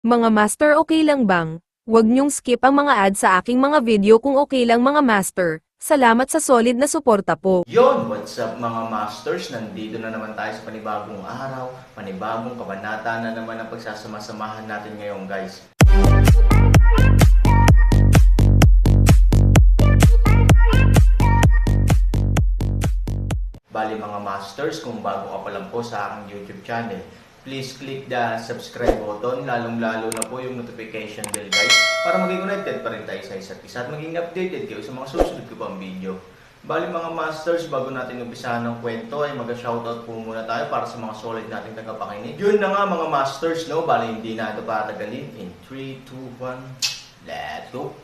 Mga master, okay lang bang? Huwag niyong skip ang mga ads sa aking mga video kung okay lang mga master. Salamat sa solid na suporta po. Yon, what's up mga masters? Nandito na naman tayo sa panibagong araw, panibagong kabanata na naman ang pagsasama-samahan natin ngayon guys. Bali mga masters, kung bago ka pa lang po sa aking YouTube channel, please click the subscribe button, lalong-lalo na po yung notification bell guys, para maging connected pa rin tayo sa isa't isa at maging updated kayo sa mga susunod ko pang video. Bali mga masters, bago natin umpisahan ng kwento ay mag-shoutout po muna tayo para sa mga solid nating tagapakinig. Yun na nga mga masters, no? Bali hindi na ito patagalin. In 3, 2, 1, let's go!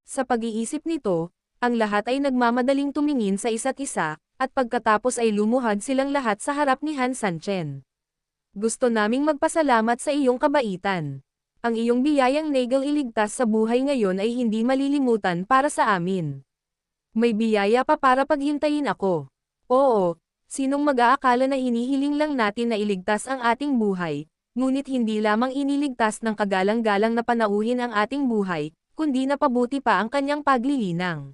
Sa pag-iisip nito, ang lahat ay nagmamadaling tumingin sa isa't isa, at pagkatapos ay lumuhad silang lahat sa harap ni Han Sanchen. Gusto naming magpasalamat sa iyong kabaitan. Ang iyong biyayang legal iligtas sa buhay ngayon ay hindi malilimutan para sa amin. May biyaya pa para paghintayin ako. Oo, sinong mag-aakala na hinihiling lang natin na iligtas ang ating buhay, ngunit hindi lamang iniligtas ng kagalang-galang na panauhin ang ating buhay, kundi napabuti pa ang kanyang paglilinang.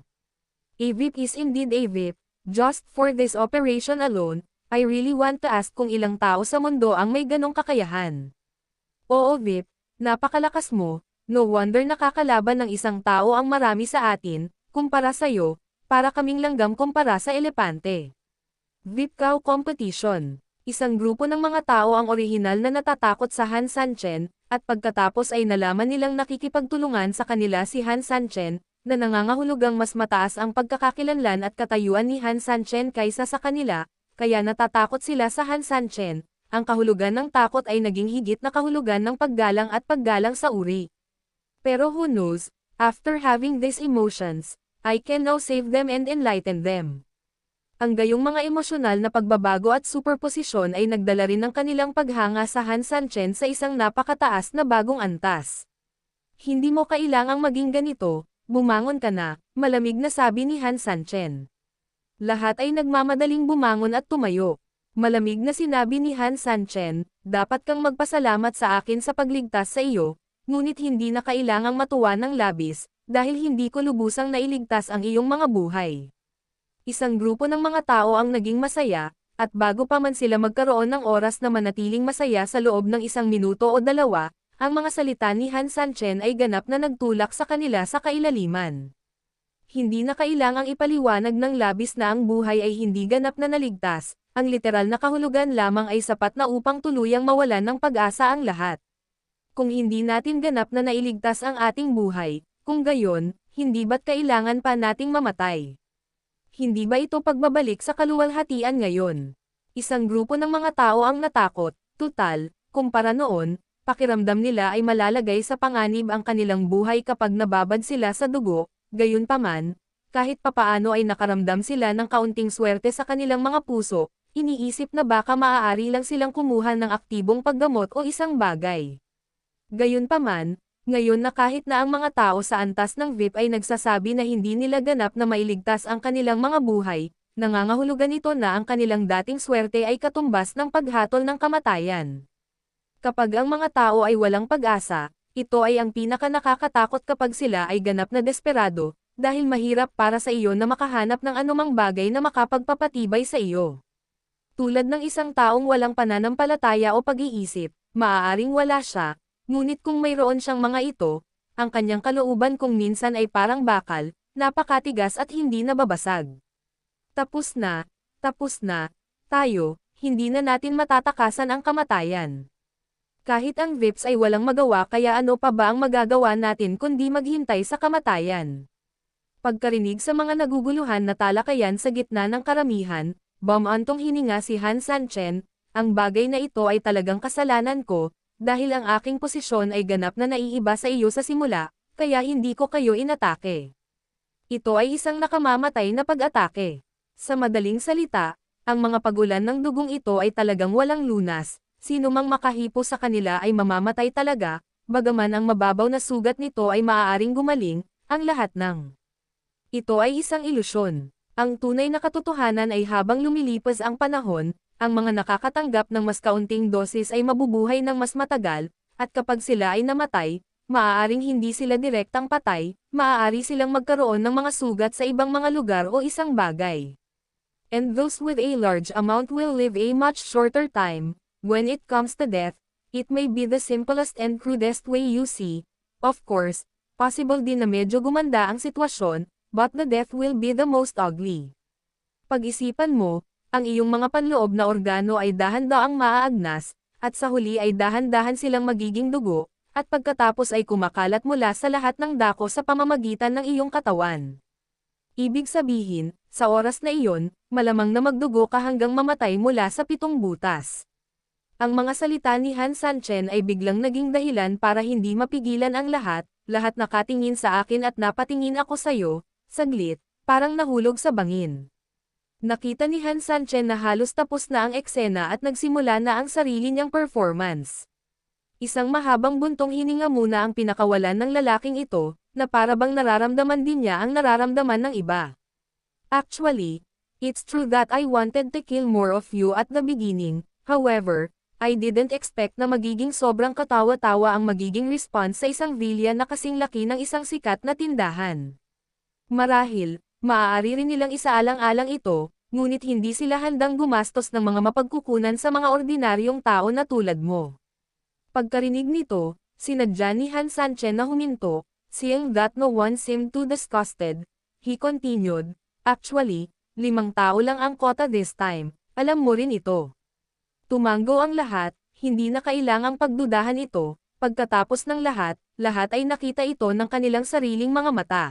A VIP is indeed a VIP. Just for this operation alone, I really want to ask kung ilang tao sa mundo ang may ganong kakayahan. Oo VIP, napakalakas mo, no wonder nakakalaban ng isang tao ang marami sa atin, kumpara sa'yo, para kaming langgam kumpara sa elepante. VIP Cow Competition. Isang grupo ng mga tao ang orihinal na natatakot sa Han Sanchen, at pagkatapos ay nalaman nilang nakikipagtulungan sa kanila si Han Sanchen, na nangangahulugang mas mataas ang pagkakakilanlan at katayuan ni Han Sanchen kaysa sa kanila, kaya natatakot sila sa Han Sanchen. Ang kahulugan ng takot ay naging higit na kahulugan ng paggalang at paggalang sa uri. Pero who knows, after having these emotions, I can now save them and enlighten them. Ang gayong mga emosyonal na pagbabago at superposisyon ay nagdala rin ng kanilang paghanga sa Han Sanchen sa isang napakataas na bagong antas. Hindi mo kailangang maging ganito, bumangon ka na, malamig na sabi ni Han Sanchen. Lahat ay nagmamadaling bumangon at tumayo. Malamig na sinabi ni Han Sanchen, dapat kang magpasalamat sa akin sa pagligtas sa iyo, ngunit hindi na kailangang matuwa ng labis, dahil hindi ko lubusang nailigtas ang iyong mga buhay. Isang grupo ng mga tao ang naging masaya, at bago pa man sila magkaroon ng oras na manatiling masaya sa loob ng 1 minuto o 2, ang mga salita ni Han Sanchen ay ganap na nagtulak sa kanila sa kailaliman. Hindi na kailangang ipaliwanag ng labis na ang buhay ay hindi ganap na naligtas, ang literal na kahulugan lamang ay sapat na upang tuluyang mawalan ng pag-asa ang lahat. Kung hindi natin ganap na nailigtas ang ating buhay, kung gayon, hindi ba't kailangan pa nating mamatay? Hindi ba ito pagbabalik sa kaluwalhatian ngayon? Isang grupo ng mga tao ang natakot, tutal, kumpara noon, pakiramdam nila ay malalagay sa panganib ang kanilang buhay kapag nababad sila sa dugo, gayunpaman, kahit papaano ay nakaramdam sila ng kaunting swerte sa kanilang mga puso, iniisip na baka maaari lang silang kumuha ng aktibong paggamot o isang bagay. Gayunpaman, ngayon na kahit na ang mga tao sa antas ng VIP ay nagsasabi na hindi nila ganap na mailigtas ang kanilang mga buhay, nangangahulugan ito na ang kanilang dating swerte ay katumbas ng paghatol ng kamatayan. Kapag ang mga tao ay walang pag-asa, ito ay ang pinaka-nakakatakot kapag sila ay ganap na desperado, dahil mahirap para sa iyo na makahanap ng anumang bagay na makapagpapatibay sa iyo. Tulad ng isang taong walang pananampalataya o pag-iisip, maaaring wala siya, ngunit kung mayroon siyang mga ito, ang kanyang kalooban kung minsan ay parang bakal, napakatigas at hindi nababasag. Tapos na, tayo, hindi na natin matatakasan ang kamatayan. Kahit ang VIPs ay walang magawa, kaya ano pa ba ang magagawa natin kundi maghintay sa kamatayan? Pagkarinig sa mga naguguluhan na talakayan sa gitna ng karamihan, bumantong hininga si Han Sanchen, ang bagay na ito ay talagang kasalanan ko, dahil ang aking posisyon ay ganap na naiiba sa iyo sa simula, kaya hindi ko kayo inatake. Ito ay isang nakamamatay na pag-atake. Sa madaling salita, ang mga pagulan ng dugong ito ay talagang walang lunas, sino mang makahipo sa kanila ay mamamatay talaga, bagaman ang mababaw na sugat nito ay maaaring gumaling, ang lahat ng ito ay isang ilusyon. Ang tunay na katotohanan ay habang lumilipas ang panahon, ang mga nakakatanggap ng mas kaunting dosis ay mabubuhay ng mas matagal, at kapag sila ay namatay, maaaring hindi sila direktang patay, maaari silang magkaroon ng mga sugat sa ibang mga lugar o isang bagay. And those with a large amount will live a much shorter time. When it comes to death, it may be the simplest and crudest way you see. Of course, possible din na medyo gumanda ang sitwasyon, but the death will be the most ugly. Pag-isipan mo, ang iyong mga panloob na organo ay dahan-daang maaagnas, at sa huli ay dahan-dahan silang magiging dugo, at pagkatapos ay kumakalat mula sa lahat ng dako sa pamamagitan ng iyong katawan. Ibig sabihin, sa oras na iyon, malamang na magdugo ka hanggang mamatay mula sa 7 butas. Ang mga salita ni Han Sanchen ay biglang naging dahilan para hindi mapigilan ang lahat nakatingin sa akin at napatingin ako sayo, saglit, parang nahulog sa bangin. Nakita ni Han Sanchen na halos tapos na ang eksena at nagsimula na ang sarili niyang performance. Isang mahabang buntong hininga muna ang pinakawalan ng lalaking ito, na para bang nararamdaman din niya ang nararamdaman ng iba. Actually, it's true that I wanted to kill more of you at the beginning, however, I didn't expect na magiging sobrang katawa-tawa ang magiging response sa isang villain na kasing laki ng isang sikat na tindahan. Marahil, maaari rin nilang isaalang-alang ito, ngunit hindi sila handang gumastos ng mga mapagkukunan sa mga ordinaryong tao na tulad mo. Pagkarinig nito, sinadya ni Han Sanchen na huminto, seeing that no one seemed too disgusted, he continued, actually, 5 tao lang ang kota this time, alam mo rin ito. Tumango ang lahat, hindi na kailangang pagdudahan ito, pagkatapos ng lahat ay nakita ito ng kanilang sariling mga mata.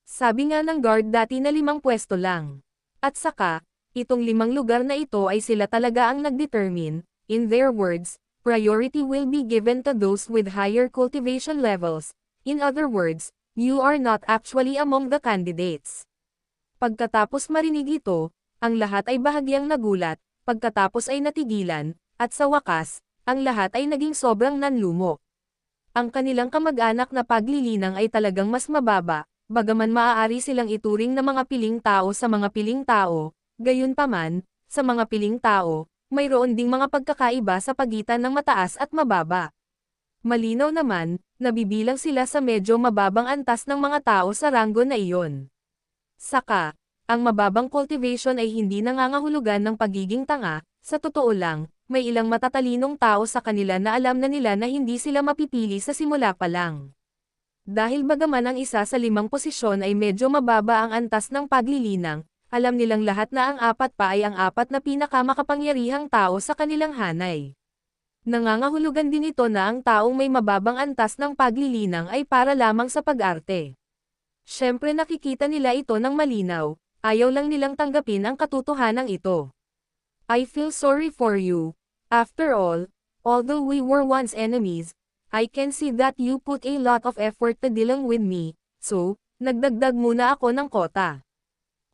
Sabi nga ng guard dati na 5 pwesto lang. At saka, itong 5 lugar na ito ay sila talaga ang nagdetermine, in their words, priority will be given to those with higher cultivation levels. In other words, you are not actually among the candidates. Pagkatapos marinig ito, ang lahat ay bahagyang nagulat, pagkatapos ay natigilan, at sa wakas, ang lahat ay naging sobrang nanlumo. Ang kanilang kamag-anak na paglilinang ay talagang mas mababa, bagaman maaari silang ituring na mga piling tao sa mga piling tao, gayunpaman, sa mga piling tao, mayroon ding mga pagkakaiba sa pagitan ng mataas at mababa. Malinaw naman, nabibilang sila sa medyo mababang antas ng mga tao sa ranggo na iyon. Saka, ang mababang cultivation ay hindi nangangahulugan ng pagiging tanga, sa totoo lang, may ilang matatalinong tao sa kanila na alam na nila na hindi sila mapipili sa simula pa lang. Dahil bagaman ang isa sa 5 posisyon ay medyo mababa ang antas ng paglilinang, alam nilang lahat na ang 4 pa ay ang 4 na pinakamakapangyarihang tao sa kanilang hanay. Nangangahulugan din ito na ang taong may mababang antas ng paglilinang ay para lamang sa pag-arte. Siyempre nakikita nila ito ng malinaw, ayaw lang nilang tanggapin ang katotohanan ito. I feel sorry for you. After all, although we were once enemies, I can see that you put a lot of effort to dealing with me, so, nagdagdag muna ako ng kota.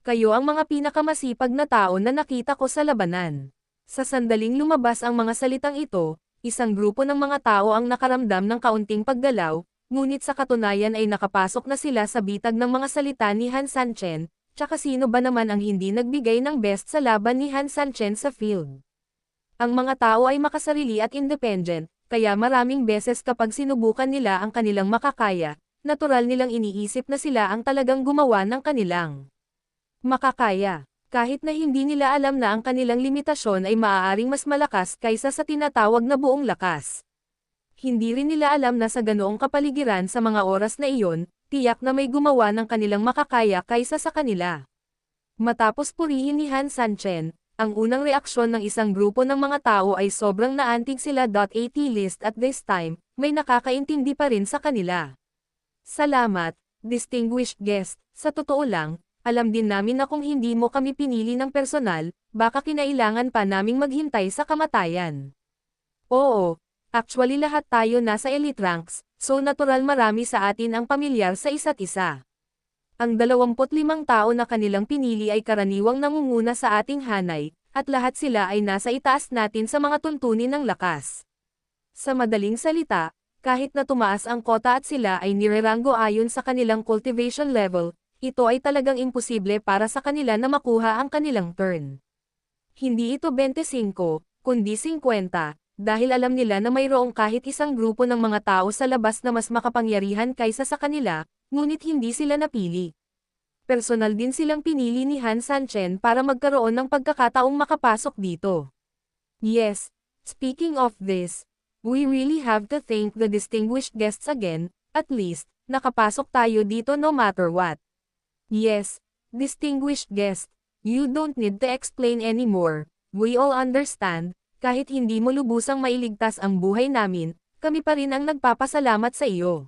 Kayo ang mga pinakamasipag na tao na nakita ko sa labanan. Sa sandaling lumabas ang mga salitang ito, isang grupo ng mga tao ang nakaramdam ng kaunting paggalaw, ngunit sa katunayan ay nakapasok na sila sa bitag ng mga salita ni Han Sanchen, tsaka sino ba naman ang hindi nagbigay ng best sa laban ni Han Sanchen sa field. Ang mga tao ay makasarili at independent, kaya maraming beses kapag sinubukan nila ang kanilang makakaya, natural nilang iniisip na sila ang talagang gumawa ng kanilang makakaya. Kahit na hindi nila alam na ang kanilang limitasyon ay maaaring mas malakas kaysa sa tinatawag na buong lakas. Hindi rin nila alam na sa ganoong kapaligiran sa mga oras na iyon, tiyak na may gumawa ng kanilang makakaya kaysa sa kanila. Matapos purihin ni Han Sanchen, ang unang reaksyon ng isang grupo ng mga tao ay sobrang naantig sila. At least at this time, may nakakaintindi pa rin sa kanila. Salamat, distinguished guest, sa totoo lang, alam din namin na kung hindi mo kami pinili ng personal, baka kinailangan pa naming maghintay sa kamatayan. Oo, actually lahat tayo nasa elite ranks, so natural marami sa atin ang pamilyar sa isa't isa. Ang 25 tao na kanilang pinili ay karaniwang nangunguna sa ating hanay, at lahat sila ay nasa itaas natin sa mga tuntunin ng lakas. Sa madaling salita, kahit na tumaas ang kota at sila ay nireranggo ayon sa kanilang cultivation level, ito ay talagang imposible para sa kanila na makuha ang kanilang turn. Hindi ito 25, kundi 50, dahil alam nila na mayroong kahit isang grupo ng mga tao sa labas na mas makapangyarihan kaysa sa kanila, ngunit hindi sila napili. Personal din silang pinili ni Han Sanchen para magkaroon ng pagkakataong makapasok dito. Yes, speaking of this, we really have to thank the distinguished guests again, at least, nakapasok tayo dito no matter what. Yes, distinguished guest, you don't need to explain anymore, we all understand, kahit hindi mo lubusang mailigtas ang buhay namin, kami pa rin ang nagpapasalamat sa iyo.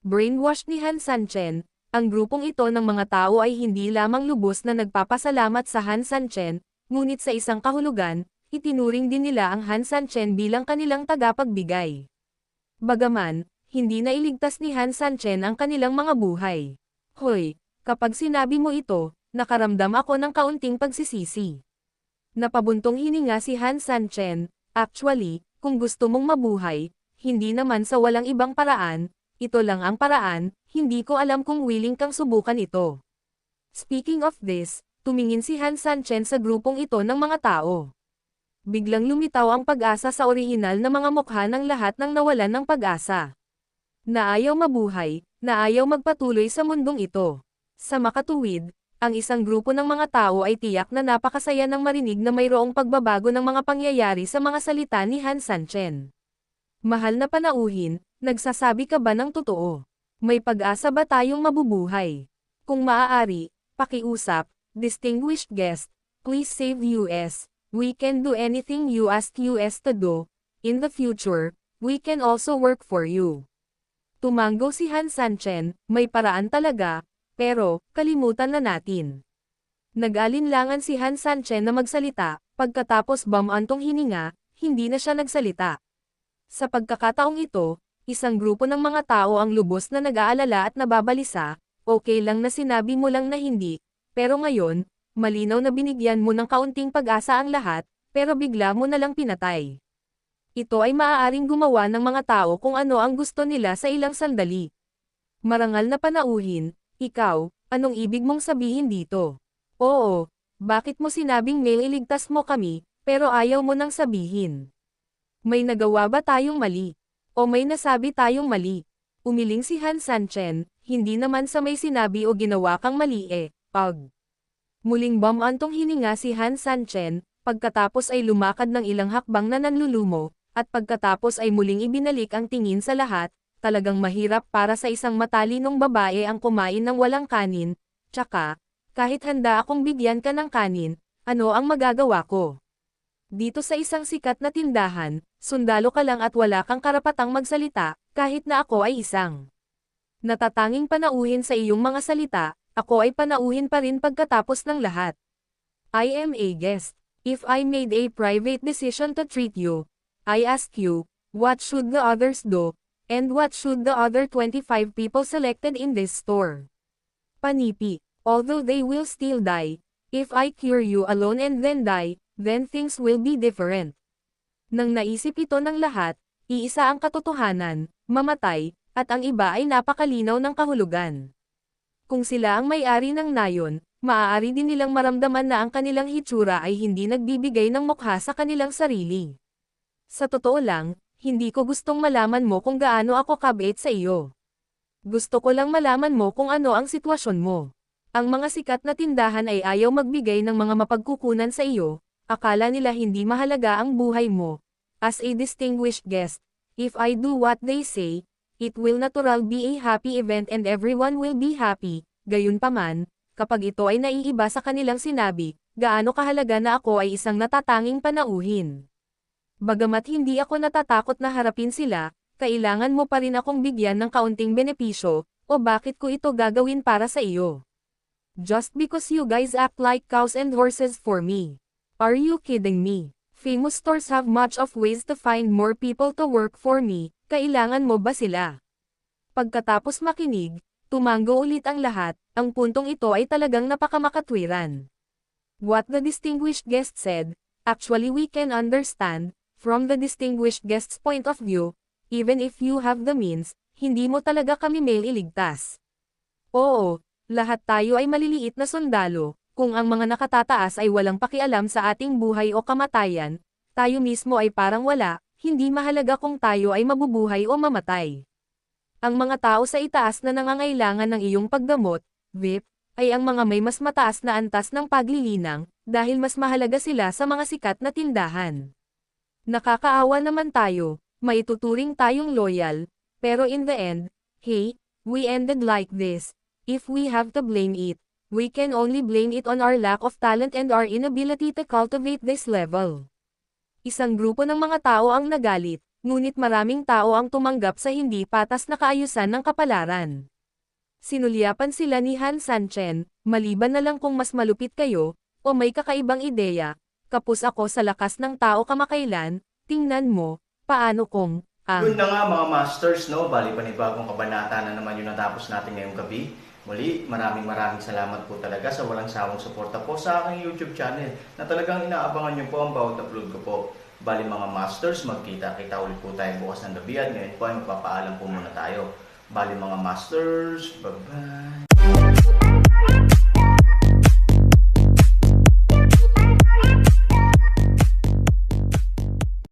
Brainwashed ni Han Sanchen, ang grupong ito ng mga tao ay hindi lamang lubos na nagpapasalamat sa Han Sanchen, ngunit sa isang kahulugan, itinuring din nila ang Han Sanchen bilang kanilang tagapagbigay. Bagaman, hindi na iligtas ni Han Sanchen ang kanilang mga buhay. Hoy, kapag sinabi mo ito, nakaramdam ako ng kaunting pagsisisi. Napabuntong hininga si Han Sanchen, actually, kung gusto mong mabuhay, hindi naman sa walang ibang paraan, ito lang ang paraan, hindi ko alam kung willing kang subukan ito. Speaking of this, tumingin si Han Sanchen sa grupong ito ng mga tao. Biglang lumitaw ang pag-asa sa orihinal na mga mukha ng lahat ng nawalan ng pag-asa. Na ayaw mabuhay, na ayaw magpatuloy sa mundong ito. Sa makatuwid, ang isang grupo ng mga tao ay tiyak na napakasaya nang marinig na mayroong pagbabago ng mga pangyayari sa mga salita ni Han Sanchen. Mahal na panauhin, nagsasabi ka ba ng totoo? May pag-asa ba tayong mabubuhay? Kung maaari, pakiusap, distinguished guest, please save US. We can do anything you ask US to do. In the future, we can also work for you. Tumango si Han Sanchen, may paraan talaga, pero, kalimutan na natin. Nag-alinlangan si Han Sanchen na magsalita, pagkatapos bumantong hininga, hindi na siya nagsalita. Sa pagkakataong ito, isang grupo ng mga tao ang lubos na nag-aalala at nababalisa, okay lang na sinabi mo lang na hindi, pero ngayon, malinaw na binigyan mo ng kaunting pag-asa ang lahat, pero bigla mo na lang pinatay. Ito ay maaaring gumawa ng mga tao kung ano ang gusto nila sa ilang sandali. Marangal na panauhin, ikaw, anong ibig mong sabihin dito? Oo, bakit mo sinabing iligtas mo kami, pero ayaw mo nang sabihin? May nagawa ba tayong mali? O may nasabi tayong mali? Umiling si Han Sanchen, hindi naman sa may sinabi o ginawa kang mali Muling bumantong hininga si Han Sanchen, pagkatapos ay lumakad ng ilang hakbang na nanlulumo, at pagkatapos ay muling ibinalik ang tingin sa lahat. Talagang mahirap para sa isang matalinong babae ang kumain ng walang kanin, tsaka, kahit handa akong bigyan ka ng kanin, ano ang magagawa ko? Dito sa isang sikat na tindahan, sundalo ka lang at wala kang karapatang magsalita, kahit na ako ay isang natatanging panauhin sa iyong mga salita, ako ay panauhin pa rin pagkatapos ng lahat. I am a guest. If I made a private decision to treat you, I ask you, what should the others do? And what should the other 25 people selected in this store? Panipi, although they will still die, if I cure you alone and then die, then things will be different. Nang naisip ito ng lahat, iisa ang katotohanan, mamatay, at ang iba ay napakalinaw ng kahulugan. Kung sila ang may-ari ng nayon, maaari din nilang maramdaman na ang kanilang hitsura ay hindi nagbibigay ng mukha sa kanilang sarili. Sa totoo lang, hindi ko gustong malaman mo kung gaano ako kabait sa iyo. Gusto ko lang malaman mo kung ano ang sitwasyon mo. Ang mga sikat na tindahan ay ayaw magbigay ng mga mapagkukunan sa iyo, akala nila hindi mahalaga ang buhay mo. As a distinguished guest, if I do what they say, it will natural be a happy event and everyone will be happy. Gayunpaman, kapag ito ay naiiba sa kanilang sinabi, gaano kahalaga na ako ay isang natatanging panauhin. Bagamat hindi ako natatakot na harapin sila, kailangan mo pa rin akong bigyan ng kaunting benepisyo, o bakit ko ito gagawin para sa iyo? Just because you guys act like cows and horses for me. Are you kidding me? Famous stores have much of ways to find more people to work for me, kailangan mo ba sila? Pagkatapos makinig, tumango ulit ang lahat, ang puntong ito ay talagang napakamakatwiran. What the distinguished guest said, actually we can understand, from the distinguished guest's point of view, even if you have the means, hindi mo talaga kami iligtas. Oo, lahat tayo ay maliliit na sundalo, Kung ang mga nakatataas ay walang pakialam sa ating buhay o kamatayan, tayo mismo ay parang wala, hindi mahalaga kung tayo ay mabubuhay o mamatay. Ang mga tao sa itaas na nangangailangan ng iyong paggamot, VIP, ay ang mga may mas mataas na antas ng paglilinang, dahil mas mahalaga sila sa mga sikat na tindahan. Nakakaawa naman tayo, maituturing tayong loyal, pero in the end, hey, we ended like this. If we have to blame it, we can only blame it on our lack of talent and our inability to cultivate this level. Isang grupo ng mga tao ang nagalit, ngunit maraming tao ang tumanggap sa hindi patas na kaayusan ng kapalaran. Sinulyapan sila ni Han Sanchen, maliban na lang kung mas malupit kayo, o may kakaibang ideya, kapos ako sa lakas ng tao kamakailan, tingnan mo, paano kung, Yun na nga mga masters, no? Bali panibagong kabanata na naman yung natapos natin ngayong gabi. Muli, maraming salamat po talaga sa walang sawang suporta po sa aking YouTube channel na talagang inaabangan nyo po ang bawat upload ko po. Bali mga masters, magkita-kita ulit po tayo bukas ng gabi at ngayon po ay magpapaalam po muna tayo. Bali mga masters, bye-bye!